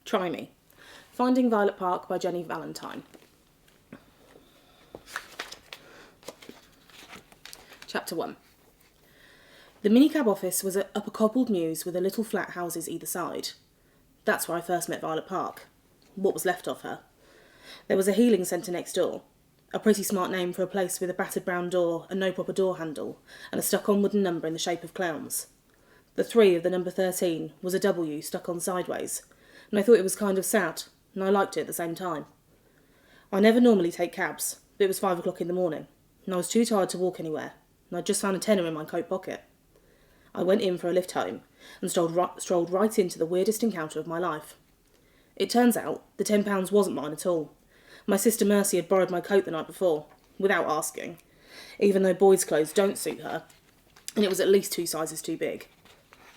Try Me. Finding Violet Park by Jenny Valentine. Chapter 1. The minicab office was up a cobbled mews with a little flat houses either side. That's where I first met Violet Park. What was left of her. There was a healing centre next door. A pretty smart name for a place with a battered brown door and no proper door handle, and a stuck-on wooden number in the shape of clowns. The 3 of the number 13 was a W stuck on sideways, and I thought it was kind of sad, and I liked it at the same time. I never normally take cabs, but it was 5 o'clock in the morning, and I was too tired to walk anywhere, and I'd just found a tenner in my coat pocket. I went in for a lift home, and strolled right into the weirdest encounter of my life. It turns out the £10 wasn't mine at all. My sister Mercy had borrowed my coat the night before, without asking, even though boys' clothes don't suit her, and it was at least 2 sizes too big.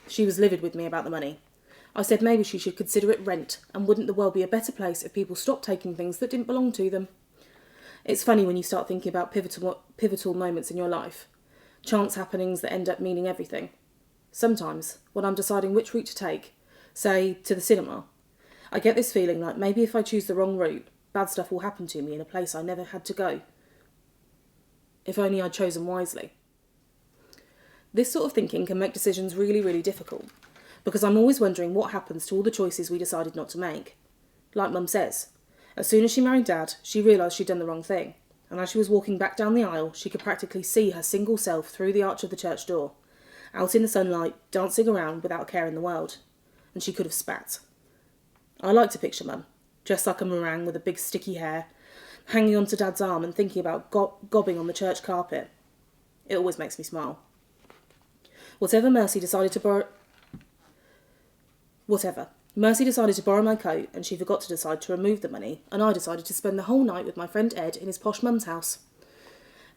She was livid with me about the money. I said maybe she should consider it rent, and wouldn't the world be a better place if people stopped taking things that didn't belong to them? It's funny when you start thinking about pivotal moments in your life. Chance happenings that end up meaning everything. Sometimes, when I'm deciding which route to take, say, to the cinema, I get this feeling like maybe if I choose the wrong route, bad stuff will happen to me in a place I never had to go. If only I'd chosen wisely. This sort of thinking can make decisions really, really difficult, because I'm always wondering what happens to all the choices we decided not to make. Like Mum says, as soon as she married Dad, she realised she'd done the wrong thing, and as she was walking back down the aisle, she could practically see her single self through the arch of the church door, out in the sunlight, dancing around without a care in the world, and she could have spat. I like to picture Mum, dressed like a meringue with a big sticky hair, hanging onto Dad's arm and thinking about gobbing on the church carpet. It always makes me smile. Mercy decided to borrow my coat, and she forgot to decide to remove the money, and I decided to spend the whole night with my friend Ed in his posh mum's house.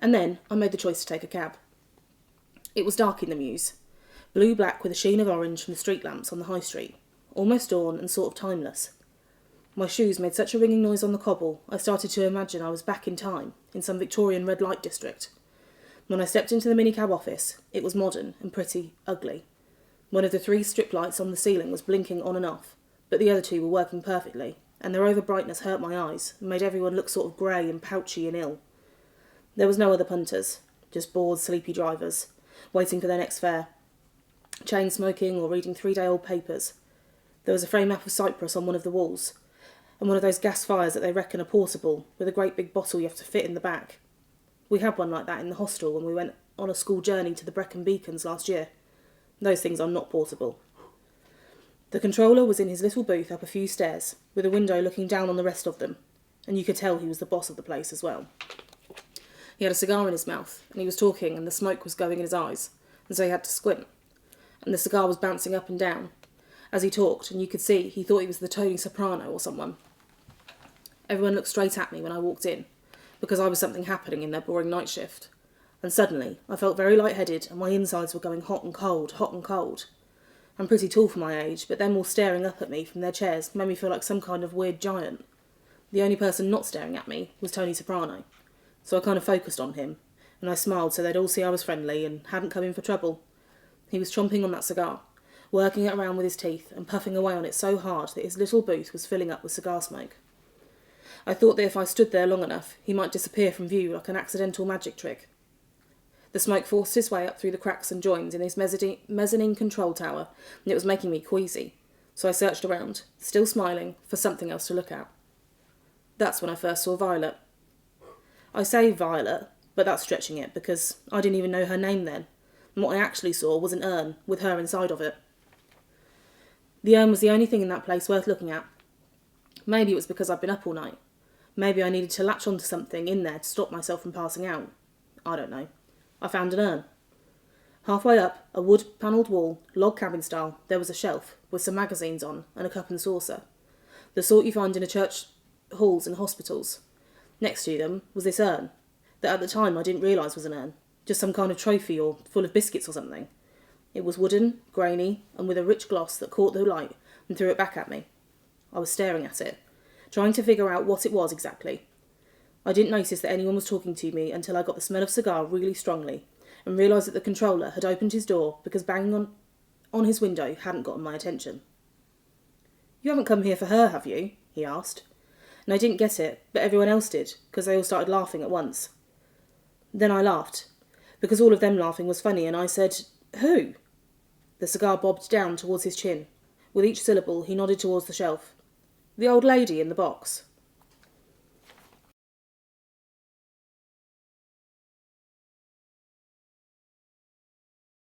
And then I made the choice to take a cab. It was dark in the mews, blue-black with a sheen of orange from the street lamps on the high street, almost dawn and sort of timeless. My shoes made such a ringing noise on the cobble, I started to imagine I was back in time, in some Victorian red light district. When I stepped into the minicab office, it was modern and pretty ugly. One of the 3 strip lights on the ceiling was blinking on and off, but the other 2 were working perfectly, and their over-brightness hurt my eyes and made everyone look sort of grey and pouchy and ill. There was no other punters, just bored, sleepy drivers, waiting for their next fare, chain-smoking or reading 3-day-old papers. There was a frame map of Cyprus on one of the walls, and one of those gas fires that they reckon are portable, with a great big bottle you have to fit in the back. We had one like that in the hostel when we went on a school journey to the Brecon Beacons last year. Those things are not portable. The controller was in his little booth up a few stairs, with a window looking down on the rest of them, and you could tell he was the boss of the place as well. He had a cigar in his mouth, and he was talking, and the smoke was going in his eyes, and so he had to squint, and the cigar was bouncing up and down as he talked, and you could see he thought he was the Tony Soprano or someone. Everyone looked straight at me when I walked in, because I was something happening in their boring night shift, and suddenly I felt very lightheaded and my insides were going hot and cold, hot and cold. I'm pretty tall for my age, but them all staring up at me from their chairs made me feel like some kind of weird giant. The only person not staring at me was Tony Soprano, so I kind of focused on him, and I smiled so they'd all see I was friendly and hadn't come in for trouble. He was chomping on that cigar, working it around with his teeth and puffing away on it so hard that his little booth was filling up with cigar smoke. I thought that if I stood there long enough, he might disappear from view like an accidental magic trick. The smoke forced its way up through the cracks and joins in his mezzanine control tower, and it was making me queasy, so I searched around, still smiling, for something else to look at. That's when I first saw Violet. I say Violet, but that's stretching it, because I didn't even know her name then, and what I actually saw was an urn, with her inside of it. The urn was the only thing in that place worth looking at. Maybe it was because I'd been up all night. Maybe I needed to latch onto something in there to stop myself from passing out. I don't know. I found an urn. Halfway up, a wood-panelled wall, log cabin style, there was a shelf, with some magazines on, and a cup and saucer. The sort you find in a church halls and hospitals. Next to them was this urn, that at the time I didn't realise was an urn, just some kind of trophy or full of biscuits or something. It was wooden, grainy, and with a rich gloss that caught the light and threw it back at me. I was staring at it, trying to figure out what it was exactly. I didn't notice that anyone was talking to me until I got the smell of cigar really strongly, and realised that the controller had opened his door because banging on his window hadn't gotten my attention. "You haven't come here for her, have you?" he asked. And I didn't get it, but everyone else did, because they all started laughing at once. Then I laughed, because all of them laughing was funny, and I said, "Who?" The cigar bobbed down towards his chin. With each syllable he nodded towards the shelf. "The old lady in the box."